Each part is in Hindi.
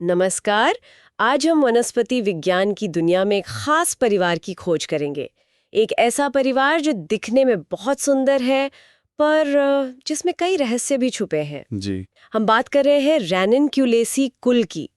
नमस्कार। आज हम वनस्पति विज्ञान की दुनिया में एक खास परिवार की खोज करेंगे। एक ऐसा परिवार जो दिखने में बहुत सुंदर है, पर जिसमें कई रहस्य भी छुपे हैं। जी। हम बात कर रहे हैं रैननक्यूलेसी कुल की।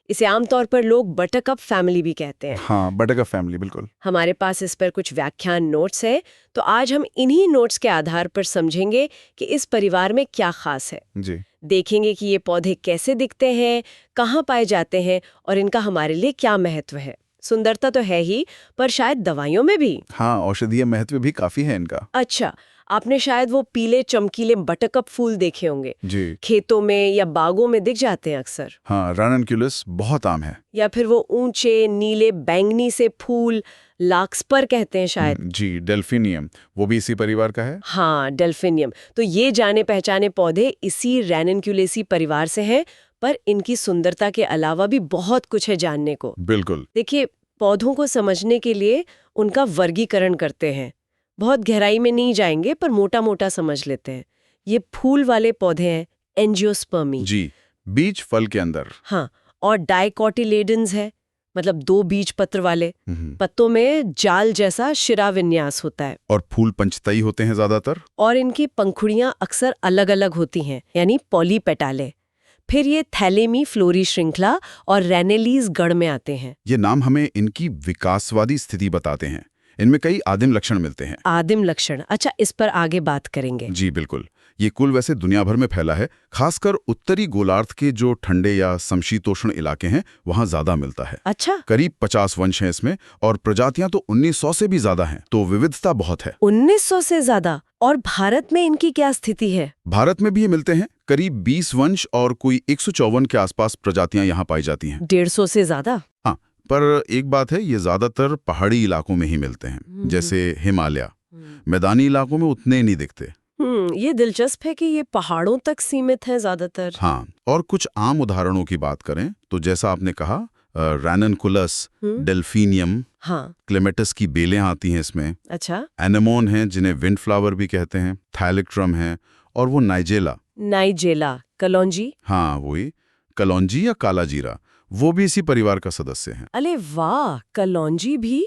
इसे आमतौर पर लोग बटरकप फैमिली भी कहते हैं। हाँ, बटरकप फैमिली, बिल्कुल। हमारे पास इस पर कुछ व्याख्यान नोट्स है, तो आज हम इन्हीं नोट्स के आधार पर समझेंगे कि इस परिवार में क्या खास है। जी। देखेंगे कि ये पौधे कैसे दिखते हैं, कहाँ पाए जाते हैं और इनका हमारे लिए क्या महत्व है। सुंदरता तो है ही, पर शायद दवाइयों में भी। हाँ, औषधीय महत्व भी काफी है इनका। अच्छा, आपने शायद वो पीले चमकीले बटरकप फूल देखे होंगे। जी। खेतों में या बागों में दिख जाते हैं अक्सर। हाँ, रैननक्यूलस बहुत आम है। या फिर वो ऊंचे नीले बैंगनी से फूल, लार्कस्पर कहते हैं शायद। जी, डेल्फिनियम, वो भी इसी परिवार का है। हाँ, डेल्फिनियम। तो ये जाने पहचाने पौधे इसी रैननक्यूलेसी परिवार से हैं, पर इनकी सुंदरता के अलावा भी बहुत कुछ है जानने को। बिल्कुल। देखिए, पौधों को समझने के लिए उनका वर्गीकरण करते हैं। बहुत गहराई में नहीं जाएंगे, पर मोटा मोटा समझ लेते हैं। ये फूल वाले पौधे हैं, एंजियोस्पर्मी। जी, बीज फल के अंदर। हाँ, और डाइकोटिलेडन्स है, मतलब 2 बीज पत्र वाले। हम्म। पत्तों में जाल जैसा शिरा विन्यास होता है। और फूल पंचतई होते हैं ज्यादातर। और इनकी पंखुड़ियां अक्सर अलग अलग होती हैं, यानी पॉलीपेटाले। फिर ये थैलेमी फ्लोरी श्रृंखला और रैनेलीज गण में आते हैं। ये नाम हमें इनकी विकासवादी स्थिति बताते हैं। इनमें कई आदिम लक्षण मिलते हैं। आदिम लक्षण, अच्छा, इस पर आगे बात करेंगे। जी बिल्कुल। ये कुल वैसे दुनिया भर में फैला है, खासकर उत्तरी गोलार्ध के जो ठंडे या समशीतोष्ण इलाके हैं वहाँ ज्यादा मिलता है। अच्छा, करीब 50 वंश हैं इसमें, और प्रजातियां तो 1900 से भी ज्यादा हैं, तो विविधता बहुत है। 1900 से ज्यादा। और भारत में इनकी क्या स्थिति है? भारत में भी ये मिलते हैं, करीब 20 वंश और कोई 154 के आसपास प्रजातियां यहाँ पाई जाती हैं। 150 से ज्यादा? हाँ, पर एक बात है, ये ज्यादातर पहाड़ी इलाकों में ही मिलते हैं, जैसे हिमालय। मैदानी इलाकों में उतने नहीं दिखते। ये दिलचस्प है कि ये पहाड़ों तक सीमित है ज्यादातर। हाँ, और कुछ आम उदाहरणों की बात करें तो जैसा आपने कहा, रैननकुलस, डेल्फिनियम, हाँ, क्लेमेटस की बेलें आती हैं इसमें। अच्छा, एनेमोन हैं जिन्हें विंड फ्लावर भी कहते हैं, थैलिक्ट्रम है, और वो नाइजेला। नाइजेला, कलौंजी। हाँ वही, कलौंजी या काला जीरा, वो भी इसी परिवार का सदस्य हैं। अरे वाह, कलौंजी भी!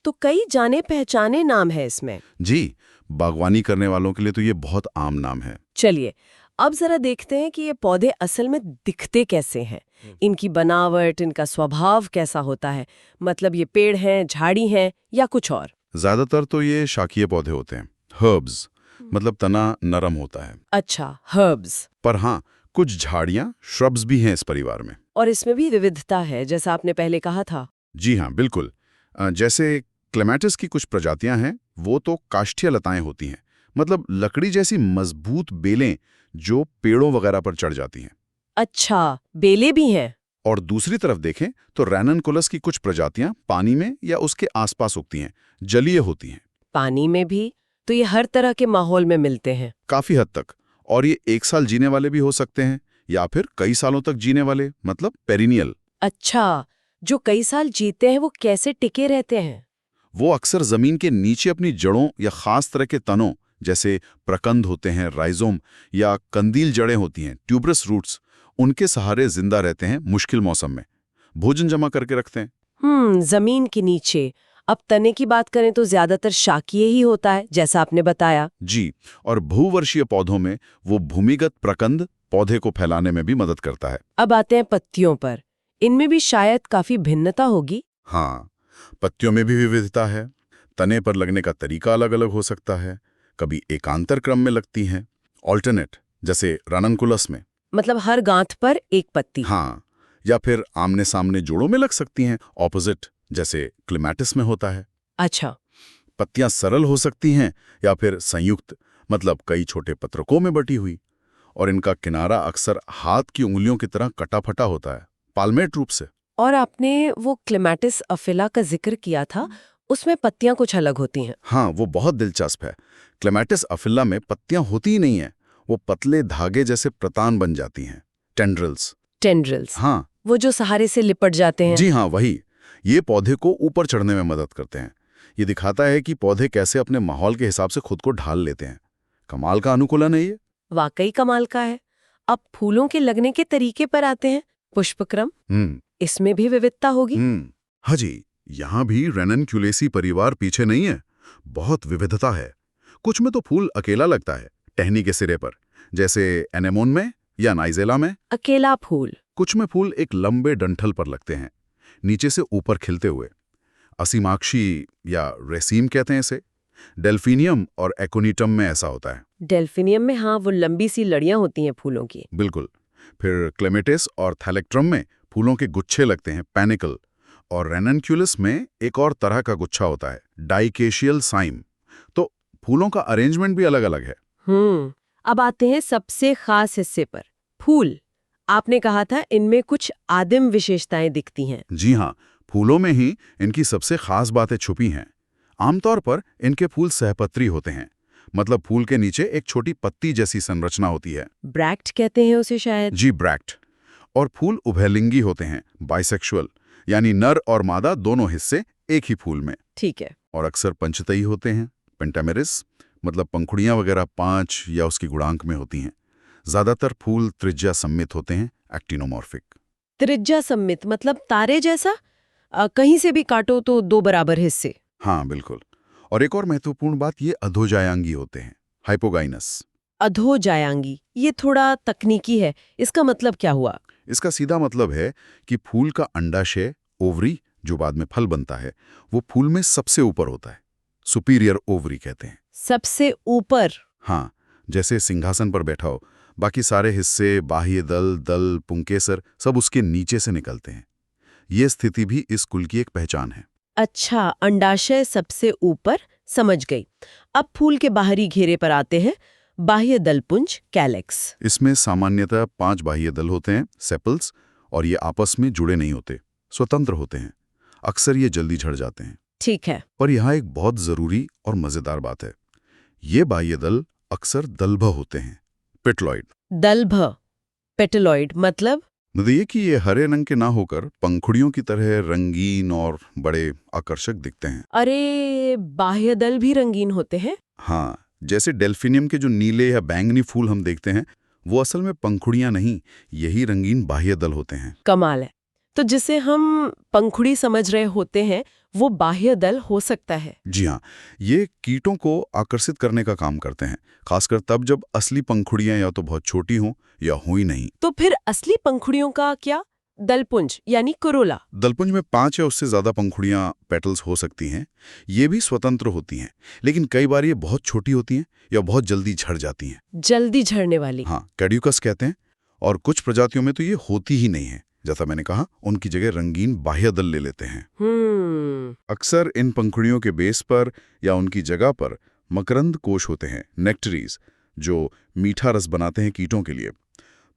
तो कई जाने पहचाने नाम है इसमें। जी, बागवानी करने वालों के लिए तो ये बहुत आम नाम है। चलिए, अब जरा देखते हैं कि ये पौधे असल में दिखते कैसे हैं। इनकी बनावट, इनका स्वभाव कैसा होता है। मतलब ये पेड़ हैं, झाड़ी हैं या कुछ और? ज्यादातर तो ये शाकीय पौधे होते हैं, हर्ब्स, मतलब तना नरम होता है। अच्छा, हर्ब्स। पर हाँ, कुछ झाड़ियाँ, श्रब्स भी हैं इस परिवार में। और इसमें भी विविधता है, जैसा आपने पहले कहा था। जी हाँ, बिल्कुल। जैसे क्लेमेटिस की कुछ प्रजातियां हैं, वो तो काष्ठीय लताएं होती हैं, मतलब लकड़ी जैसी मजबूत बेलें जो पेड़ों वगैरह पर चढ़ जाती हैं। अच्छा, बेले भी हैं। और दूसरी तरफ देखें तो रैननकुलस की कुछ प्रजातियां पानी में या उसके आसपास उगती हैं, जलीय होती हैं। पानी में भी? तो ये हर तरह के माहौल में मिलते हैं। काफी हद तक। और ये 1 साल जीने वाले भी हो सकते हैं, या फिर कई सालों तक जीने वाले, मतलब पेरिनियल। अच्छा, जो कई साल जीते हैं वो कैसे टिके रहते हैं? वो अक्सर जमीन के नीचे अपनी जड़ों या खास तरह के तनों, जैसे प्रकंद होते हैं, राइजोम, या कंदील जड़ें होती हैं, ट्यूबरस रूट्स, उनके सहारे जिंदा रहते हैं मुश्किल मौसम में। भोजन जमा करके रखते हैं। जमीन के नीचे। अब तने की बात करें तो ज्यादातर शाकीय ही होता है, जैसा आपने बताया। जी, और भूवर्षीय पौधों में वो भूमिगत प्रकंद पौधे को फैलाने में भी मदद करता है। अब आते हैं पत्तियों पर। इनमें भी शायद काफी भिन्नता होगी। हाँ, पत्तियों में भी विविधता है। तने पर लगने का तरीका अलग अलग हो सकता है। कभी एकांतर क्रम में लगती हैं, ऑल्टरनेट, जैसे रैननकुलस में। मतलब हर गांठ पर एक पत्ती। हाँ, या फिर आमने सामने जोड़ों में लग सकती हैं, ऑपोजिट, जैसे क्लेमेटिस में होता है। अच्छा, पत्तियां सरल हो सकती हैं या फिर संयुक्त, मतलब कई छोटे पत्रकों में बटी हुई। और इनका किनारा अक्सर हाथ की उंगलियों की तरह कटा फटा होता है, पाल्मेट रूप से। और आपने वो क्लेमेटिस अफिला का जिक्र किया था, उसमें पत्तियां कुछ अलग होती हैं। हाँ, वो बहुत दिलचस्प है। क्लेमेटिस अफिला में पत्तियां होती ही नहीं है, वो पतले धागे जैसे प्रतान बन जाती हैं, टेंड्रिल्स। टेंड्रिल्स। हाँ, वो जो सहारे से लिपट जाते हैं। जी हाँ, वही। ये पौधे को ऊपर चढ़ने में मदद करते हैं। ये दिखाता है कि पौधे कैसे अपने माहौल के हिसाब से खुद को ढाल लेते हैं। कमाल का अनुकूलन है ये। वाकई कमाल का है। अब फूलों के लगने के तरीके पर आते हैं। पुष्पक्रम, हम्म इसमें भी विविधता होगी? हाँ जी, यहाँ भी रेननक्यूलेसी परिवार पीछे नहीं है। बहुत विविधता है। कुछ में तो फूल अकेला लगता है, टहनी के सिरे पर, जैसे एनेमोन में या नाइजेला में। अकेला फूल। कुछ में फूल एक लंबे डंठल पर लगते हैं, नीचे से ऊपर खिलते हुए। असीमाक्षी या रेसीम कहते हैं इसे। डेल्फिनियम और एकोनिटम में ऐसा होता है। डेल्फिनियम में हाँ, वो लंबी सी लड़ियां होती हैं फूलों की। बिल्कुल। फिर क्लेमेटिस और थैलेक्ट्रम में फूलों के गुच्छे लगते हैं, पैनिकल। और रेननक्यूलस में एक और तरह का गुच्छा होता है, डाइकेशियल साइम। तो फूलों का अरेंजमेंट भी अलग अलग है। अब आते हैं सबसे खास हिस्से पर, फूल। आपने कहा था इनमें कुछ आदिम विशेषताएं दिखती हैं। जी हाँ, फूलों में ही इनकी सबसे खास बातें छुपी हैं। आमतौर पर इनके फूल सहपत्री होते हैं, मतलब फूल के नीचे एक छोटी पत्ती जैसी संरचना होती है। ब्रैक्ट कहते हैं उसे शायद। जी, ब्रैक्ट। और फूल उभयलिंगी होते हैं, बाइसेक्सुअल, यानी नर और मादा दोनों हिस्से एक ही फूल में। ठीक है। और अक्सर पंचतई होते हैं, पेंटामेरिस, मतलब पंखुड़ियां वगैरह 5 या उसकी गुणांक में होती हैं। ज्यादातर फूल त्रिज्या सम्मित होते हैं, एक्टिनोमॉर्फिक। त्रिज्या सम्मित मतलब तारे जैसा? कहीं से भी काटो तो 2 बराबर हिस्से। हाँ, बिल्कुल। और एक और महत्वपूर्ण बात, ये अधोजायांगी होते हैं, हाइपोगाइनस। अधोजायांगी, ये थोड़ा तकनीकी है, इसका मतलब क्या हुआ? इसका सीधा मतलब है कि फूल का अंडाशय, ओवरी, जो बाद में फल बनता है, वो फूल में सबसे ऊपर होता है। सुपीरियर ओवरी कहते हैं। सबसे ऊपर? हाँ, जैसे सिंहासन पर बैठा हो, बाकी सारे हिस्से, बाह्य दल, पुंकेसर, सब उसके नीचे से निकलते हैं। ये स्थिति भी इस कुल की एक पहचान है। अच्छा, अंडाशय सबसे ऊपर, समझ गई। अब फूल के बाहरी घेरे पर आते हैं, बाह्य दलपुंज, कैलेक्स। इसमें सामान्यतः 5 बाह्य दल होते हैं, सेपल्स, और ये आपस में जुड़े नहीं होते, स्वतंत्र होते हैं। अक्सर ये जल्दी झड़ जाते हैं। ठीक है। पर यहाँ एक बहुत जरूरी और मजेदार बात है, ये बाह्य दल अक्सर दलभ होते हैं, पेटलॉइड। दलभ, पेटलॉइड मतलब? ये कि ये हरे रंग के ना होकर पंखुड़ियों की तरह रंगीन और बड़े आकर्षक दिखते हैं। अरे, बाह्य दल भी रंगीन होते हैं? हाँ, जैसे डेल्फिनियम के जो नीले या बैंगनी फूल हम देखते हैं, वो असल में पंखुड़ियां नहीं, यही रंगीन बाह्य दल होते हैं। कमाल है। तो जिसे हम पंखुड़ी समझ रहे होते हैं, वो बाह्य दल हो सकता है? जी हाँ, ये कीटों को आकर्षित करने का काम करते हैं, खासकर तब जब असली पंखुड़ियां या तो बहुत छोटी हों या हो ही नहीं। तो फिर असली पंखुड़ियों का क्या? दलपुंज यानी कोरोला। दलपुंज में 5 या उससे ज्यादा पंखुड़ियां, पेटल्स हो सकती हैं। ये भी स्वतंत्र होती हैं, लेकिन कई बार ये बहुत छोटी होती हैं या बहुत जल्दी झड़ जाती हैं। जल्दी झड़ने वाली? हाँ, कैड्यूकस कहते हैं। और कुछ प्रजातियों में तो ये होती ही नहीं है, जैसा मैंने कहा, उनकी जगह रंगीन बाह्य दल ले लेते हैं। अक्सर इन पंखुड़ियों के बेस पर या उनकी जगह पर मकरंद कोश होते हैं, नेक्टरीज, जो मीठा रस बनाते हैं कीटों के लिए।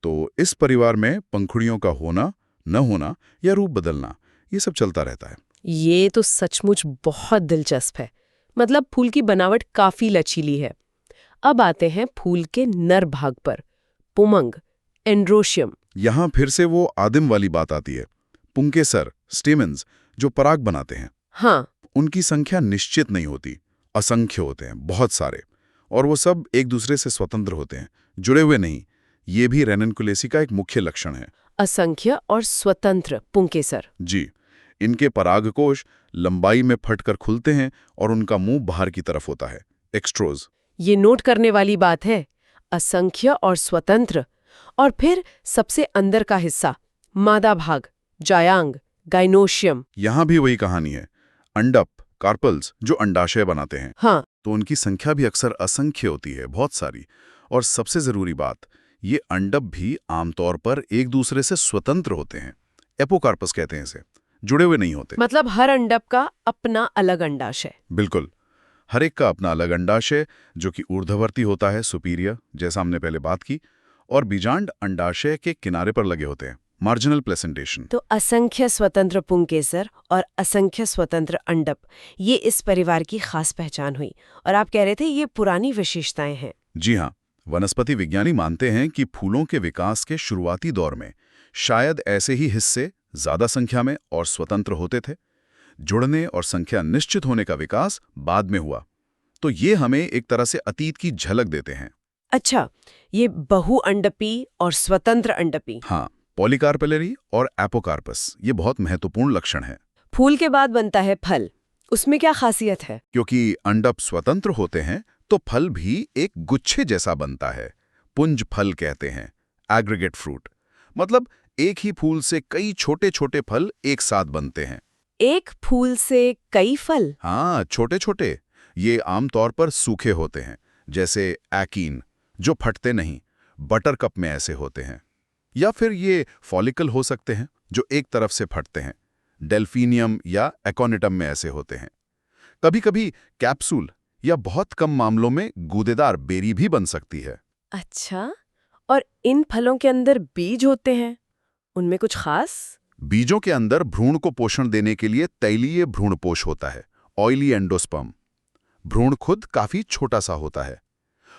तो इस परिवार में पंखुड़ियों का होना, न होना या रूप बदलना, ये सब चलता रहता है। ये तो सचमुच बहुत दिलचस्प है। मतलब फूल की बनावट काफी लचीली है। अब आते हैं फूल के नर भाग पर, पुमंग, एंड्रोशियम। यहां फिर से वो आदिम वाली बात आती है, पुंकेसर, स्टेमेन्स, जो पराग बनाते हैं। हाँ। उनकी संख्या निश्चित नहीं होती, असंख्य होते हैं, बहुत सारे। और वो सब एक दूसरे से स्वतंत्र होते हैं, जुड़े हुए नहीं। ये भी रेननकुलेसी का एक मुख्य लक्षण है। असंख्य और स्वतंत्र पुंकेसर। जी, इनके परागकोश लंबाई में फटकर खुलते हैं और उनका मुंह बाहर की तरफ होता है, एक्स्ट्रोज। ये नोट करने वाली बात है, असंख्य और स्वतंत्र। और फिर सबसे अंदर का हिस्सा, मादा भाग, जायांग, गाइनोशियम। यहां भी वही कहानी है, अंडप, कार्पल्स, जो अंडाशय बनाते हैं। हाँ। तो उनकी संख्या भी अक्सर असंख्य होती है, बहुत सारी। और सबसे जरूरी बात, ये अंडप भी आमतौर पर एक दूसरे से स्वतंत्र होते हैं, एपोकार्पस कहते हैं इसे, जुड़े हुए नहीं होते। मतलब हर अंडप का अपना अलग अंडाशय। बिल्कुल, हर एक का अपना अलग अंडाशय, जो कि ऊर्ध्ववर्ती होता है, सुपीरियर, जैसा हमने पहले बात की। और बीजांड अंडाशय के किनारे पर लगे होते हैं, मार्जिनल प्लेसेंटेशन। तो असंख्य स्वतंत्र पुंकेसर और असंख्य स्वतंत्र अंडप, ये इस परिवार की खास पहचान हुई। और आप कह रहे थे ये पुरानी विशेषताएं हैं। जी हाँ, वनस्पति विज्ञानी मानते हैं कि फूलों के विकास के शुरुआती दौर में शायद ऐसे ही हिस्से ज्यादा संख्या में और स्वतंत्र होते थे। जुड़ने और संख्या निश्चित होने का विकास बाद में हुआ। तो ये हमें एक तरह से अतीत की झलक देते हैं। अच्छा, ये बहुअंडपी और स्वतंत्र अंडपी। हाँ, पॉलीकार्पेलरी और एपोकार्पस, ये बहुत महत्वपूर्ण लक्षण है। फूल के बाद बनता है फल, उसमें क्या खासियत है? क्योंकि अंडप स्वतंत्र होते हैं तो फल भी एक गुच्छे जैसा बनता है। पुंज फल कहते हैं, एग्रीगेट फ्रूट। मतलब एक ही फूल से कई छोटे छोटे फल एक साथ बनते हैं। एक फूल से कई फल? हाँ, छोटे छोटे। ये आमतौर पर सूखे होते हैं, जैसे एकीन, जो फटते नहीं, बटर कप में ऐसे होते हैं। या फिर ये फॉलिकल हो सकते हैं, जो एक तरफ से फटते हैं। डेल्फिनियम या एकोनिटम में ऐसे होते हैं। कभी कभी कैप्सूल या बहुत कम मामलों में गूदेदार बेरी भी बन सकती है। अच्छा, और इन फलों के अंदर बीज होते हैं, उनमें कुछ खास? बीजों के अंदर भ्रूण को पोषण देने के लिए तैलीय भ्रूणपोष होता है, ऑयली एंडोस्पर्म। भ्रूण खुद काफी छोटा सा होता है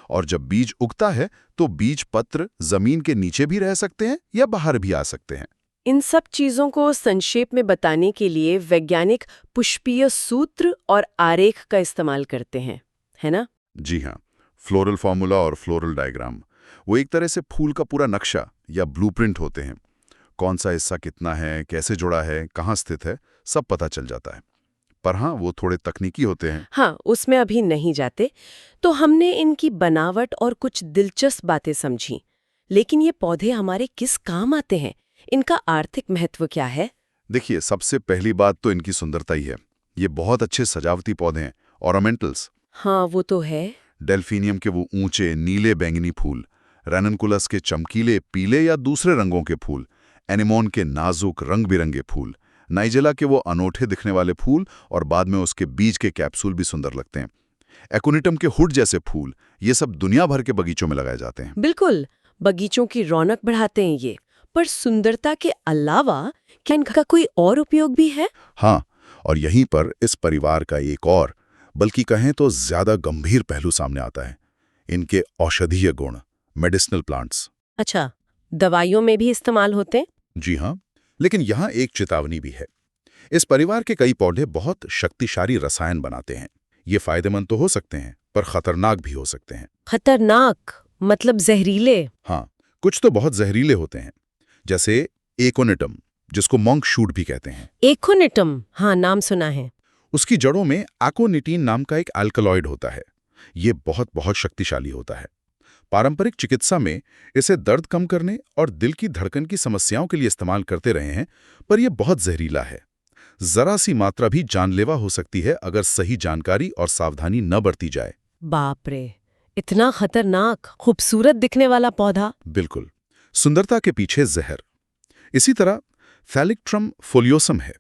और जब बीज उगता है तो बीज पत्र जमीन के नीचे भी रह सकते हैं या बाहर भी आ सकते हैं। इन सब चीजों को संक्षेप में बताने के लिए वैज्ञानिक पुष्पीय सूत्र और आरेख का इस्तेमाल करते हैं, है ना? जी हाँ, फ्लोरल फॉर्मूला और फ्लोरल डायग्राम, वो एक तरह से फूल का पूरा नक्शा या ब्लूप्रिंट होते हैं। कौन सा हिस्सा कितना है, कैसे जुड़ा है, कहाँ स्थित है, सब पता चल जाता है। पर हाँ, वो थोड़े तकनीकी होते हैं। हाँ, उसमें अभी नहीं जाते। तो हमने इनकी बनावट और कुछ दिलचस्प बातें समझी, लेकिन ये पौधे हमारे किस काम आते हैं? इनका आर्थिक महत्व क्या है? देखिए, सबसे पहली बात तो इनकी सुंदरता ही है। ये बहुत अच्छे सजावटी पौधे हैं, ऑर्नामेंटल्स। हाँ, वो तो है। डेल्फिनियम के वो ऊंचे नीले बैंगनी फूल, रैननकुलस के चमकीले पीले या दूसरे रंगों के फूल, एनेमोन के नाजुक रंग बिरंगे फूल, नाइजेला के वो अनोखे दिखने वाले फूल और बाद में उसके बीज के कैप्सूल भी सुंदर लगते हैं। एकोनिटम के हुड जैसे फूल, ये सब दुनिया भर के बगीचों में लगाए जाते हैं। बिल्कुल, बगीचों की रौनक बढ़ाते हैं ये। पर सुंदरता के अलावा क्या इनका कोई और उपयोग भी है? हाँ, और यहीं पर इस परिवार का एक और, बल्कि कहें तो ज्यादा गंभीर पहलू सामने आता है। इनके औषधीय गुण, मेडिसिनल प्लांट्स। अच्छा, दवाइयों में भी इस्तेमाल होते हैं? जी हाँ, लेकिन यहाँ एक चेतावनी भी है। इस परिवार के कई पौधे बहुत शक्तिशाली रसायन बनाते हैं। ये फायदेमंद तो हो सकते हैं, पर खतरनाक भी हो सकते हैं। खतरनाक मतलब जहरीले? हाँ, कुछ तो बहुत जहरीले होते हैं, जैसे एकोनिटम, जिसको मॉन्क शूट भी कहते हैं। एकोनिटम, हाँ, नाम सुना है। उसकी जड़ों में एकोनिटीन नाम का एक अल्कलॉइड होता है। ये बहुत बहुत शक्तिशाली होता है। पारंपरिक चिकित्सा में इसे दर्द कम करने और दिल की धड़कन की समस्याओं के लिए इस्तेमाल करते रहे हैं, पर यह बहुत जहरीला है। जरा सी मात्रा भी जानलेवा हो सकती है अगर सही जानकारी और सावधानी न बरती जाए। बाप रे, इतना खतरनाक, खूबसूरत दिखने वाला पौधा। बिल्कुल, सुंदरता के पीछे जहर। इसी तरह थैलिक्ट्रम फोलियोसम है।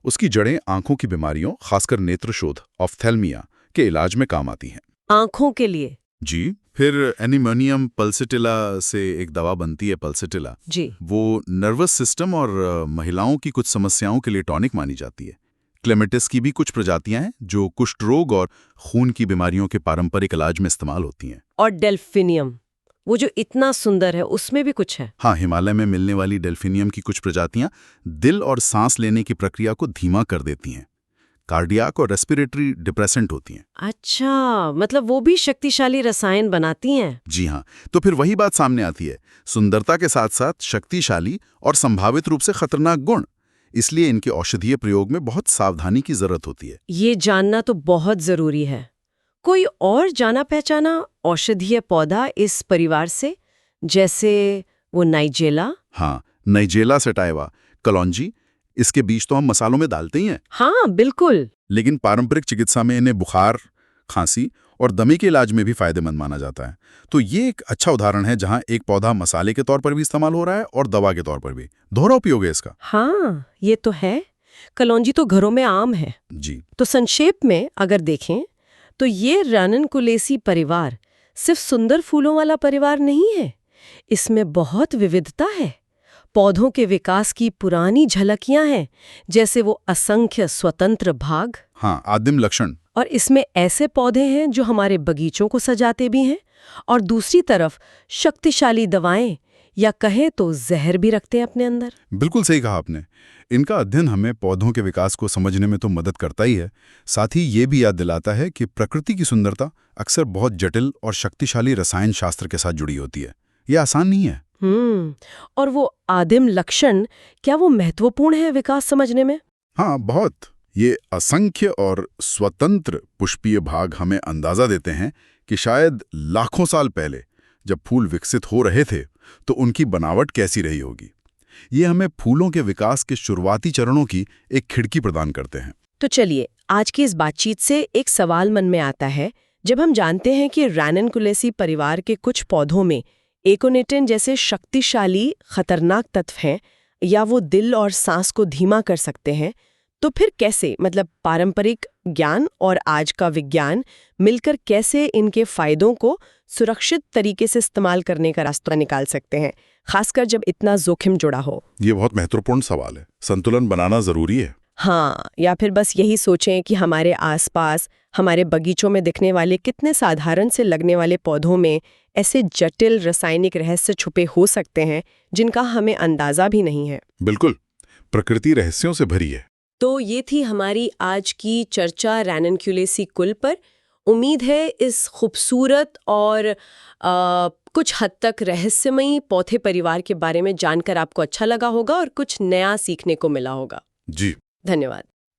उसकी जड़ें आंखों की बीमारियों, खासकर नेत्रशोध, ऑफ्थेल्मिया के इलाज में काम आती हैं। आंखों के लिए? जी। फिर एनिमोनियम पल्सिटिला से एक दवा बनती है, पल्सिटिला। जी। वो नर्वस सिस्टम और महिलाओं की कुछ समस्याओं के लिए टॉनिक मानी जाती है। क्लेमेटिस की भी कुछ प्रजातियां हैं जो कुष्ठ रोग और खून की बीमारियों के पारंपरिक इलाज में इस्तेमाल होती हैं। और डेल्फिनियम, वो जो इतना सुंदर है, उसमें भी कुछ है? हाँ, हिमालय में मिलने वाली डेल्फिनियम की कुछ प्रजातियां दिल और सांस लेने की प्रक्रिया को धीमा कर देती हैं। कार्डियाक और रेस्पिरेटरी डिप्रेसेंट होती हैं। अच्छा, मतलब वो भी शक्तिशाली रसायन बनाती हैं? जी हाँ, तो फिर वही बात सामने आती है, सुंदरता के साथ साथ शक्तिशाली और संभावित रूप से खतरनाक गुण। इसलिए इनके औषधीय प्रयोग में बहुत सावधानी की जरूरत होती है। ये जानना तो बहुत जरूरी है। कोई और जाना पहचाना औषधीय पौधा इस परिवार से, जैसे वो नाइजेला? हाँ, नाइजेला सटाइवा, कलौंजी, इसके बीज तो हम मसालों में डालते ही हैं। हाँ, बिल्कुल। लेकिन पारंपरिक चिकित्सा में इन्हें बुखार, खांसी और दमे के इलाज में भी फायदेमंद माना जाता है। तो ये एक अच्छा उदाहरण है जहां एक पौधा मसाले के तौर पर भी इस्तेमाल हो रहा है और दवा के तौर पर भी। दोहरा उपयोग है इसका। हाँ, ये तो है। कलौंजी तो घरों में आम है। जी। तो संक्षेप में अगर देखें तो ये राननकुलेसी परिवार सिर्फ सुंदर फूलों वाला परिवार नहीं है, इसमें बहुत विविधता है। पौधों के विकास की पुरानी झलकियां हैं, जैसे वो असंख्य स्वतंत्र भाग। हाँ, आदिम लक्षण। और इसमें ऐसे पौधे हैं जो हमारे बगीचों को सजाते भी हैं, और दूसरी तरफ शक्तिशाली दवाएं या कहें तो जहर भी रखते हैं अपने अंदर। बिल्कुल सही कहा आपने। इनका अध्ययन हमें पौधों के विकास को समझने में तो मदद करता ही है, साथ ही ये भी याद दिलाता है कि प्रकृति की सुंदरता अक्सर बहुत जटिल और शक्तिशाली रसायन शास्त्र के साथ जुड़ी होती है। ये आसान नहीं है। और वो आदिम लक्षण, क्या वो महत्वपूर्ण है विकास समझने में? हाँ, बहुत। ये असंख्य और स्वतंत्र पुष्पीय भाग हमें अंदाजा देते हैं कि शायद लाखों साल पहले जब फूल विकसित हो रहे थे तो उनकी बनावट कैसी रही होगी। ये हमें फूलों के विकास के शुरुआती चरणों की एक खिड़की प्रदान करते हैं। तो चलिए, आज की इस बातचीत से एक सवाल मन में आता है। जब हम जानते हैं कि रैननकुलेसी परिवार के कुछ पौधों में एकोनिटिन जैसे शक्तिशाली खतरनाक तत्व हैं, या वो दिल और सांस को धीमा कर सकते हैं, तो फिर कैसे, मतलब पारंपरिक ज्ञान और आज का विज्ञान मिलकर कैसे इनके फायदों को सुरक्षित तरीके से इस्तेमाल करने का रास्ता निकाल सकते हैं, खासकर जब इतना जोखिम जुड़ा हो? ये बहुत महत्वपूर्ण सवाल है। संतुलन बनाना जरूरी है। हाँ, या फिर बस यही सोचें कि हमारे आसपास, हमारे बगीचों में दिखने वाले कितने साधारण से लगने वाले पौधों में ऐसे जटिल रासायनिक रहस्य छुपे हो सकते हैं जिनका हमें अंदाजा भी नहीं है। बिल्कुल, प्रकृति रहस्यों से भरी है। तो ये थी हमारी आज की चर्चा रैननकुलेसी कुल पर। उम्मीद है इस खूबसूरत और कुछ हद तक रहस्यमयी पौधे परिवार के बारे में जानकर आपको अच्छा लगा होगा और कुछ नया सीखने को मिला होगा। जी, धन्यवाद।